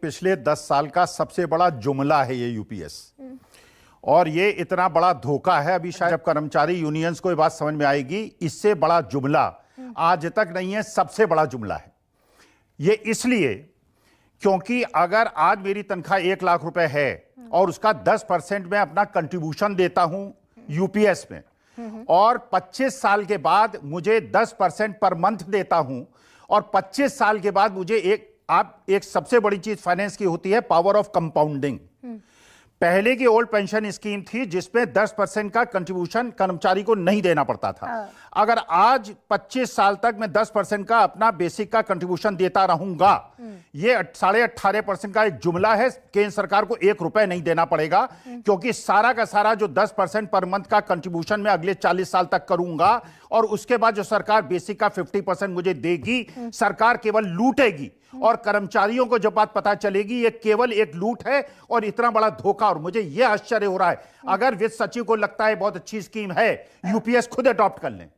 पिछले 10 साल का सबसे बड़ा जुमला है ये यूपीएस। और ये इतना बड़ा धोखा है, अभी शायद जब कर्मचारी यूनियंस को ये बात समझ में आएगी, इससे बड़ा जुमला आज तक नहीं है, सबसे बड़ा जुमला है ये। इसलिए क्योंकि अगर आज मेरी तनख्वाह 1 लाख रुपए है और उसका 10% मैं अपना कंट्रीब्यूशन देता हूं यूपीएस में, और 25 साल के बाद मुझे 10% पर मंथ देता हूं, और 25 साल के बाद मुझे एक सबसे बड़ी चीज फाइनेंस की होती है, पावर ऑफ कंपाउंडिंग। पहले की ओल्ड पेंशन स्कीम थी जिसमें 10% का कंट्रीब्यूशन कर्मचारी को नहीं देना पड़ता था। अगर आज 25 साल तक मैं 10% का अपना बेसिक का कंट्रीब्यूशन देता रहूंगा, ये 18.5% का एक जुमला है। केंद्र सरकार को 1 रुपए नहीं देना पड़ेगा, क्योंकि सारा का सारा जो 10% पर मंथ का कंट्रीब्यूशन मैं अगले 40 साल तक करूंगा, और उसके बाद जो सरकार बेसिक का 50% मुझे देगी, सरकार केवल लूटेगी। और कर्मचारियों को जब बात पता चलेगी ये केवल एक लूट है और इतना बड़ा धोखा। और मुझे यह आश्चर्य हो रहा है, अगर वित्त सचिव को लगता है बहुत अच्छी स्कीम है, यूपीएस खुद अडॉप्ट कर लें,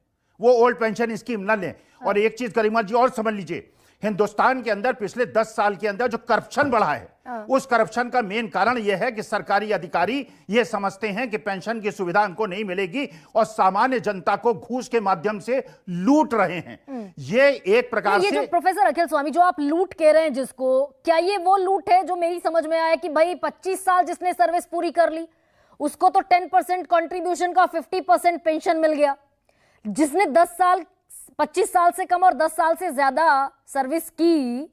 वो ओल्ड पेंशन स्कीम ना लें। और एक चीज गरिमा जी और समझ लीजिए, हिंदुस्तान के अंदर पिछले 10 साल के अंदर जो करप्शन बढ़ा है, उस करप्शन का मेन कारण यह है कि सरकारी अधिकारी ये समझते हैं कि पेंशन की सुविधा उनको नहीं मिलेगी और सामान्य जनता को घूस के माध्यम से लूट रहे हैं। ये एक प्रकार से, जो प्रोफेसर अखिल स्वामी जो आप लूट कह रहे हैं जिसको, क्या ये वो लूट है जो मेरी समझ में आया कि भाई 25 साल जिसने सर्विस पूरी कर ली उसको तो 10% कंट्रीब्यूशन का 50% पेंशन मिल गया, जिसने 25 साल से कम और 10 साल से ज्यादा सर्विस की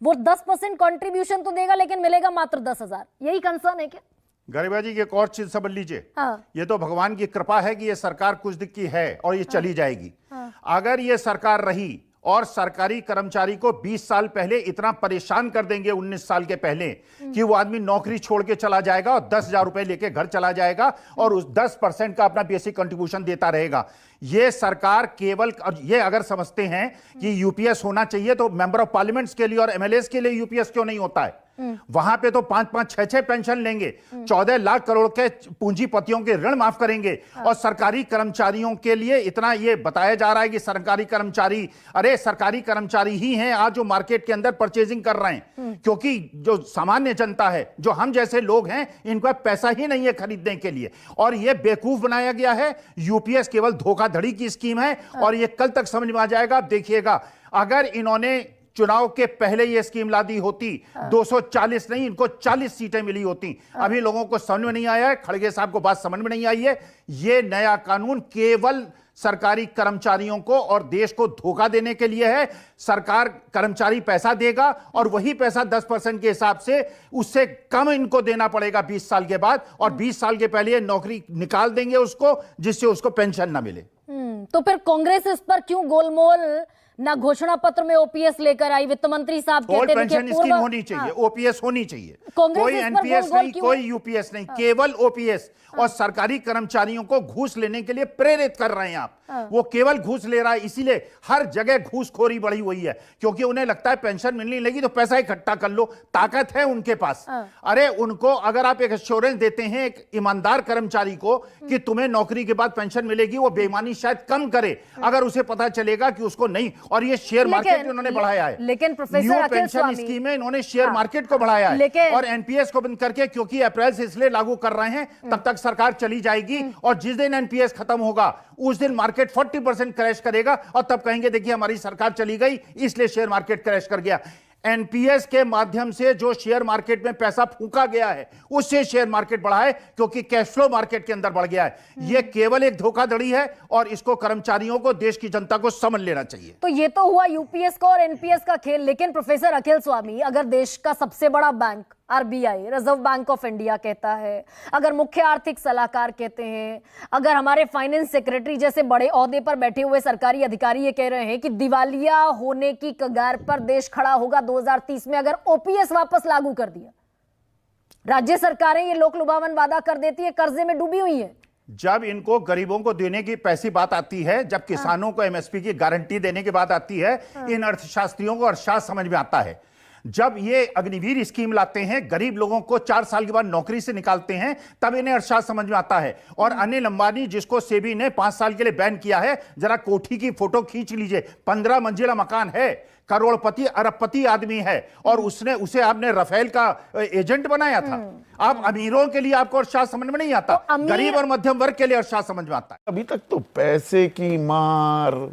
वो 10% कंट्रीब्यूशन तो देगा लेकिन मिलेगा मात्र 10,000। यही कंसर्न है क्या? गरिमा जी एक और चीज समझ लीजिए, ये तो भगवान की कृपा है कि ये सरकार कुछ दिन की है और ये चली जाएगी। अगर ये सरकार रही और सरकारी कर्मचारी को 20 साल पहले इतना परेशान कर देंगे, 19 साल के पहले, कि वो आदमी नौकरी छोड़ के चला जाएगा और 10,000 रुपए लेके घर चला जाएगा और उस 10% का अपना बेसिक कंट्रीब्यूशन देता रहेगा। ये सरकार केवल, ये अगर समझते हैं कि यूपीएस होना चाहिए तो मेंबर ऑफ पार्लियामेंट्स के लिए और एमएलएस के लिए यूपीएस क्यों नहीं होता है? वहां पे तो 5-5, 6-6 पेंशन लेंगे, 14 लाख करोड़ के पूंजीपतियों के ऋण माफ करेंगे, और सरकारी कर्मचारियों के लिए इतना ये बताया जा रहा है कि सरकारी कर्मचारी, अरे सरकारी कर्मचारी ही हैं आज जो मार्केट के अंदर परचेजिंग कर रहे हैं, क्योंकि जो सामान्य जनता है, जो हम जैसे लोग हैं, इनका पैसा ही नहीं है खरीदने के लिए। और ये बेवकूफ बनाया गया है। यूपीएस केवल धोखाधड़ी की स्कीम है और ये कल तक समझ में आ जाएगा। आप देखिएगा, अगर इन्होंने चुनाव के पहले ये स्कीम ला दी होती, 240 नहीं, इनको 40 सीटें मिली होती। अभी लोगों को समझ में नहीं आया है, खड़गे साहब को बात समझ में नहीं आई है। ये नया कानून केवल सरकारी कर्मचारियों को और देश को धोखा देने के लिए है। सरकार कर्मचारी पैसा देगा और वही पैसा 10% के हिसाब से उससे कम इनको देना पड़ेगा 20 साल के बाद, और 20 साल के पहले नौकरी निकाल देंगे उसको, जिससे उसको पेंशन ना मिले। तो फिर कांग्रेस इस पर क्यों गोलमोल ना घोषणा पत्र में ओपीएस लेकर आई? वित्त मंत्री साहब कहते हैं कि पेंशन स्कीम होनी चाहिए, ओपीएस होनी चाहिए, कोई एनपीएस नहीं, कोई यूपीएस नहीं, केवल ओपीएस। और सरकारी कर्मचारियों को घूस लेने के लिए प्रेरित कर रहे हैं आप। वो केवल घूस ले रहा है, इसीलिए हर जगह घूसखोरी बढ़ी हुई है, क्योंकि उन्हें लगता है पेंशन मिलने लगी तो पैसा इकट्ठा कर लो, ताकत है उनके पास। अरे उनको अगर आप एक एश्योरेंस देते हैं एक ईमानदार कर्मचारी को कि तुम्हें नौकरी के बाद पेंशन मिलेगी, वो बेईमानी शायद कम करे अगर उसे पता चलेगा कि उसको नहीं। और ये शेयर मार्केट उन्होंने बढ़ाया है, लेकिन न्यू पेंशन स्कीम में इन्होंने शेयर मार्केट को बढ़ाया है और एनपीएस को बंद करके, क्योंकि अप्रैल से इसलिए लागू कर रहे हैं तब तक सरकार चली जाएगी, और जिस दिन एनपीएस खत्म होगा उस दिन मार्केट 40% क्रैश करेगा, और तब कहेंगे देखिए हमारी सरकार चली गई इसलिए शेयर मार्केट क्रैश कर गया। एनपीएस के माध्यम से जो शेयर मार्केट में पैसा फूंका गया है उससे शेयर मार्केट बढ़ा है, क्योंकि कैश फ्लो मार्केट के अंदर बढ़ गया है। यह केवल एक धोखाधड़ी है और इसको कर्मचारियों को, देश की जनता को समझ लेना चाहिए। तो ये तो हुआ यूपीएस का और एनपीएस का खेल। लेकिन प्रोफेसर अखिल स्वामी, अगर देश का सबसे बड़ा bank RBI, reserve bank of India कहता है, अगर मुख्य आर्थिक सलाहकार कहते हैं, अगर हमारे फाइनेंस सेक्रेटरी जैसे बड़े ओहदे पर बैठे हुए सरकारी अधिकारी ये कह रहे हैं कि दिवालिया होने की कगार पर देश खड़ा होगा 2030 में अगर ओपीएस वापस लागू कर दिया। राज्य सरकारें ये लोक लुभावन वादा कर देती है, कर्जे में डूबी हुई है। जब इनको गरीबों को देने की पैसी बात आती है, जब किसानों को एमएसपी की गारंटी देने की बात आती है, इन अर्थशास्त्रियों को अर्थशास्त्र समझ में आता है। जब ये अग्निवीर स्कीम लाते हैं, गरीब लोगों को 4 साल के बाद नौकरी से निकालते हैं, तब इन्हें अर्थशास्त्र समझ में आता है। और अनिल अंबानी, जिसको सेबी ने 5 साल के लिए बैन किया है, जरा कोठी की फोटो खींच लीजिए, 15 मंजिला मकान है, करोड़पति अरबपति आदमी है और उसे आपने राफेल का एजेंट बनाया था। आप अमीरों के लिए आपको अर्थशास्त्र समझ में नहीं आता, गरीब और मध्यम वर्ग के लिए अर्थशास्त्र समझ में आता है। अभी तक तो पैसे की मार,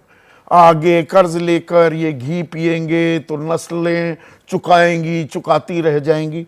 आगे कर्ज लेकर ये घी पिएंगे तो नस्लें चुकाएंगी, चुकाती रह जाएंगी।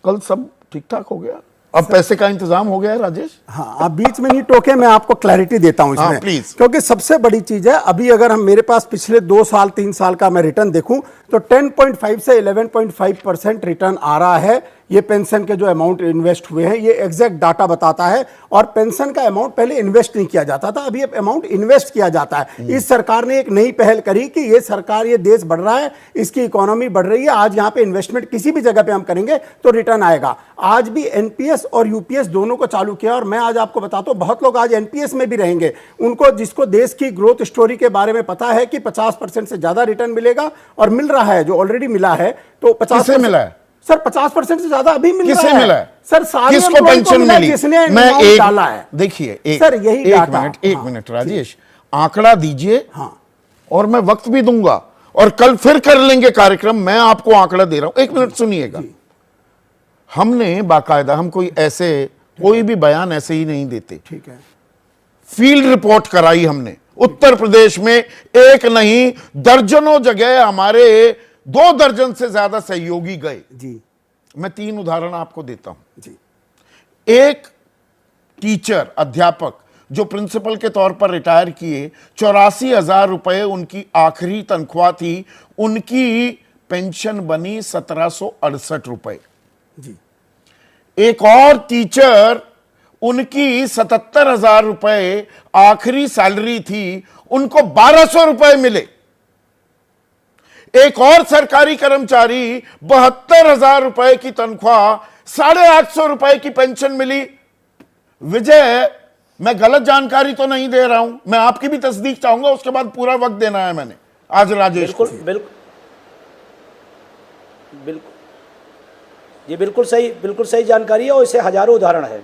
कल सब ठीक ठाक हो गया, अब पैसे का इंतजाम हो गया है राजेश। हाँ, आप बीच में नहीं टोके, मैं आपको क्लैरिटी देता हूं इसमें। हाँ, प्लीज। क्योंकि सबसे बड़ी चीज है, अभी अगर हम मेरे पास पिछले 2 साल 3 साल का मैं रिटर्न देखूं तो 10.5 से 11.5% रिटर्न आ रहा है। ये पेंशन के जो अमाउंट इन्वेस्ट हुए हैं, ये एग्जैक्ट डाटा बताता है। और पेंशन का अमाउंट पहले इन्वेस्ट नहीं किया जाता था, अभी अमाउंट इन्वेस्ट किया जाता है। इस सरकार ने एक नई पहल करी कि ये सरकार, ये देश बढ़ रहा है, इसकी इकोनॉमी बढ़ रही है, आज यहाँ पे इन्वेस्टमेंट किसी भी जगह पे हम करेंगे तो रिटर्न आएगा। आज भी एनपीएस और यूपीएस दोनों को चालू किया और मैं आज आपको बताता हूँ, बहुत लोग आज एनपीएस में भी रहेंगे। उनको, जिसको देश की ग्रोथ स्टोरी के बारे में पता है कि 50% से ज्यादा रिटर्न मिलेगा और मिल रहा है, जो ऑलरेडी मिला है। तो 50% मिला है सर, 50% से ज्यादा अभी मिल रहा है। किसे मिला है सर? सारे किसको पेंशन मिली? जिसने मैं एक डाला है। देखिए, सर यही डाटा। एक मिनट राजेश, आंकड़ा दीजिए। हाँ, और मैं वक्त भी दूंगा और कल फिर कर लेंगे कार्यक्रम। मैं आपको आंकड़ा दे रहा हूं, 1 मिनट सुनिएगा। हमने बाकायदा, हम कोई भी बयान ऐसे ही नहीं देते। ठीक है। फील्ड रिपोर्ट कराई हमने उत्तर प्रदेश में, एक नहीं दर्जनों जगह हमारे 2 दर्जन से ज्यादा सहयोगी गए जी। मैं 3 उदाहरण आपको देता हूं जी। एक टीचर, अध्यापक जो प्रिंसिपल के तौर पर रिटायर किए, 84,000 रुपए उनकी आखिरी तनख्वाह थी, उनकी पेंशन बनी 1768 रुपए जी। एक और टीचर, उनकी 77,000 रुपए आखिरी सैलरी थी, उनको 1200 रुपए मिले। एक और सरकारी कर्मचारी, 72,000 रुपए की तनख्वाह, 850 रुपए की पेंशन मिली। विजय, मैं गलत जानकारी तो नहीं दे रहा हूं, मैं आपकी भी तस्दीक चाहूंगा, उसके बाद पूरा वक्त देना है मैंने आज राजेश। बिल्कुल, ये बिल्कुल सही जानकारी है और इससे हजारों उदाहरण है।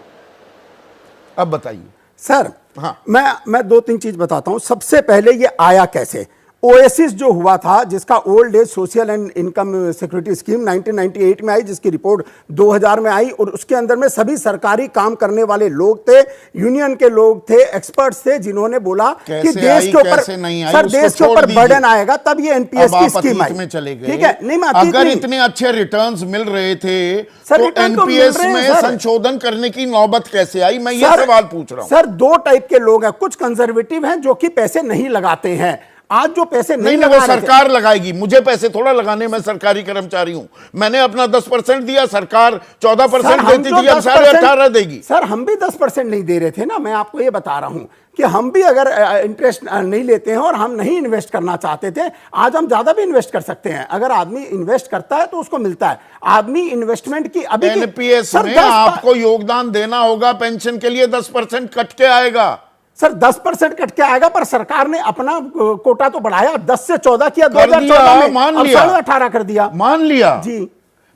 अब बताइए सर। हाँ, मैं 2-3 चीज बताता हूं। सबसे पहले ये आया कैसे? ओएसिस जो हुआ था, जिसका old age social and income security scheme 1998 में आई, जिसकी रिपोर्ट 2000 में आई, और उसके अंदर में सभी सरकारी काम करने वाले लोग थे, यूनियन के लोग थे, एक्सपर्ट्स थे, जिन्होंने बोला कि देश के ऊपर, सर देश के ऊपर बर्डन आएगा, तब ये एनपीएस की स्कीम आई। ठीक है, नहीं, अगर इतने अच्छे रिटर्न्स मिल रहे थे तो एनपीएस में संशोधन करने की नौबत कैसे आई? मैं ये सवाल पूछ रहा हूं। सर, 2 टाइप के लोग हैं। कुछ कंजर्वेटिव हैं जो कि पैसे नहीं लगाते हैं। आज जो पैसे नहीं वो सरकार लगाएगी, मुझे पैसे थोड़ा लगाने, मैं सरकारी कर्मचारी हूं, मैंने अपना 10% दिया, सरकार 14% देती थी, अब 18.5 देगी। सर, हम भी 10% नहीं दे रहे थे ना। मैं आपको ये बता रहा हूं कि हम भी अगर इंटरेस्ट नहीं लेते हैं और हम नहीं इन्वेस्ट करना चाहते थे, आज हम ज्यादा भी इन्वेस्ट कर सकते हैं। अगर आदमी इन्वेस्ट करता है तो उसको मिलता है। आदमी इन्वेस्टमेंट की अभी एनपीएस में आपको योगदान देना होगा, पेंशन के लिए 10% कट के आएगा। सर, 10% कट के आएगा, पर सरकार ने अपना कोटा तो बढ़ाया, 10 से 14 किया 2014 में, मान अब लिया, 18.5 कर दिया, मान लिया जी।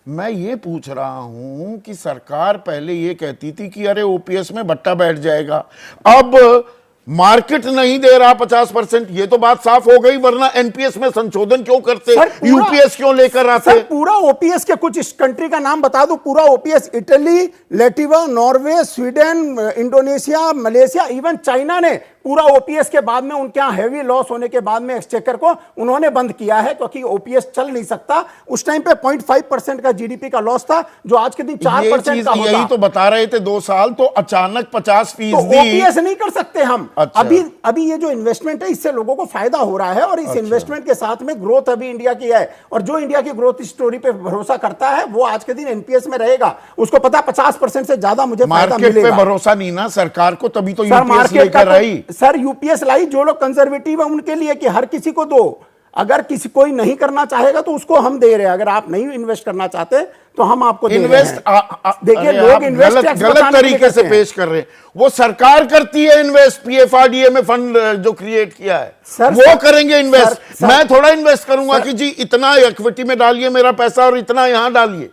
मैं ये पूछ रहा हूं कि सरकार पहले ये कहती थी कि अरे ओपीएस में बट्टा बैठ जाएगा, अब मार्केट नहीं दे रहा 50%, ये तो बात साफ हो गई, वरना एनपीएस में संशोधन क्यों करते, यूपीएस क्यों लेकर आते? सर, पूरा ओपीएस के कुछ इस कंट्री का नाम बता दो, पूरा OPS, Italy, Latvia, Norway, Sweden, Indonesia, Malaysia, even China ने पूरा ओपीएस के बाद में, उनके यहां हैवी लॉस होने के बाद में एक्सचेकर को उन्होंने बंद किया है, क्योंकि ओपीएस चल नहीं सकता। उस टाइम पे 0.5% का जीडीपी का लॉस था, जो आज के दिन 4% का होता। यही तो बता रहे थे 2 साल, तो अचानक 50% तो ओपीएस नहीं कर सकते हम। अच्छा। अभी ये जो इन्वेस्टमेंट है, इससे लोगों को फायदा हो रहा है, और इस इन्वेस्टमेंट के साथ में ग्रोथ अभी इंडिया की है, और जो इंडिया की ग्रोथ स्टोरी पे भरोसा करता है, वो आज के दिन एनपीएस में रहेगा। उसको पता 50% से ज्यादा मुझे फायदा मिलेगा। मार्केट पे भरोसा नहीं ना सरकार को, तभी तो यूपीएस लेकर आई। सर, यूपीएस लाई जो लोग कंजर्वेटिव है उनके लिए, कि हर किसी को दो। अगर किसी कोई नहीं करना चाहेगा तो उसको हम दे रहे हैं। अगर आप नहीं इन्वेस्ट करना चाहते तो हम आपको दे रहे हैं। देखिए, लोग इन्वेस्ट गलत तरीके से पेश कर रहे हैं। वो सरकार करती है इन्वेस्ट, पीएफआरडीए में फंड जो क्रिएट किया है, वो करेंगे इन्वेस्ट। मैं थोड़ा इन्वेस्ट करूंगा कि जी इतना इक्विटी में डालिए मेरा पैसा और इतना यहां डालिए।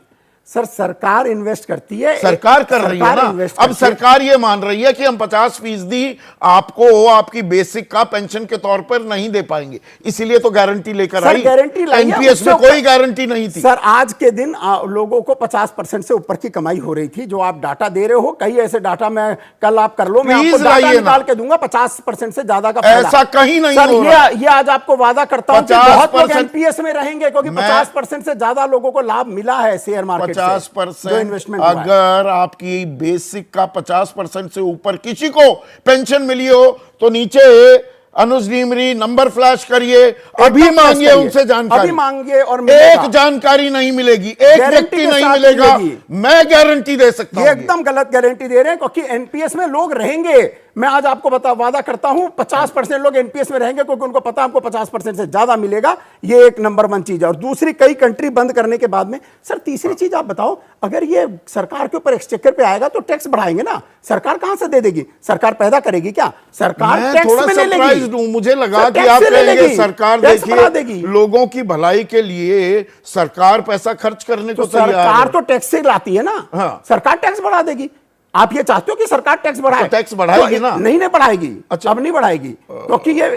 सर सरकार इन्वेस्ट करती है, सरकार कर रही है ना। अब सरकार ये मान रही है कि हम 50% आपको आपकी बेसिक का पेंशन के तौर पर नहीं दे पाएंगे, इसीलिए तो गारंटी लेकर आई। गारंटी लाई है, एनपीएस में कोई गारंटी नहीं थी। सर आज के दिन लोगों को 50% से ऊपर की कमाई हो रही थी। जो आप डाटा दे रहे हो, कई ऐसे डाटा मैं कल आप कर लो, मैं आपको डाटा निकाल के दूंगा, 50% से ज्यादा का फायदा। ऐसा कहीं नहीं सर, हो रहा। ये आज आपको वादा करता हूं कि बहुत लोग एनपीएस में रहेंगे, क्योंकि 50% से ज्यादा लोगों को लाभ मिला है शेयर मार्केट से। 50% अगर आपकी बेसिक का 50% से ऊपर किसी को पेंशन मिली हो तो नीचे अनुज नीमरी नंबर फ्लैश करिए, अभी मांगिए उनसे जानकारी, अभी मांगिए और एक जानकारी नहीं मिलेगी, एक व्यक्ति नहीं मिलेगा। मैं गारंटी दे सकता हूं, ये एकदम गलत गारंटी दे रहे हैं, क्योंकि एनपीएस में लोग रहेंगे। मैं आज आपको वादा करता हूं 50% लोग एनपीएस में रहेंगे, क्योंकि उनको पता हमको 50% से ज्यादा मिलेगा। ये एक नंबर 1 चीज है। और दूसरी, कई कंट्री बंद करने के बाद में सर तीसरी चीज आप बताओ, अगर ये सरकार के ऊपर एक्सचेकर पे आएगा तो टैक्स बढ़ाएंगे ना। सरकार कहां से दे देगी? सरकार पैदा करेगी क्या? सरकार टैक्स में ले लेगी। मुझे लगा कि आप कहेंगे सरकार देखिए लोगों की भलाई के लिए सरकार पैसा खर्च करने को तैयार है। सरकार तो टैक्स से लाती है ना। हाँ। सरकार टैक्स बढ़ा देगी। आप ये चाहते हो कि सरकार टैक्स बढ़ाए? तो टैक्स बढ़ाएगी ना? नहीं बढ़ाएगी। अच्छा। अब नहीं बढ़ाएगी, क्योंकि ये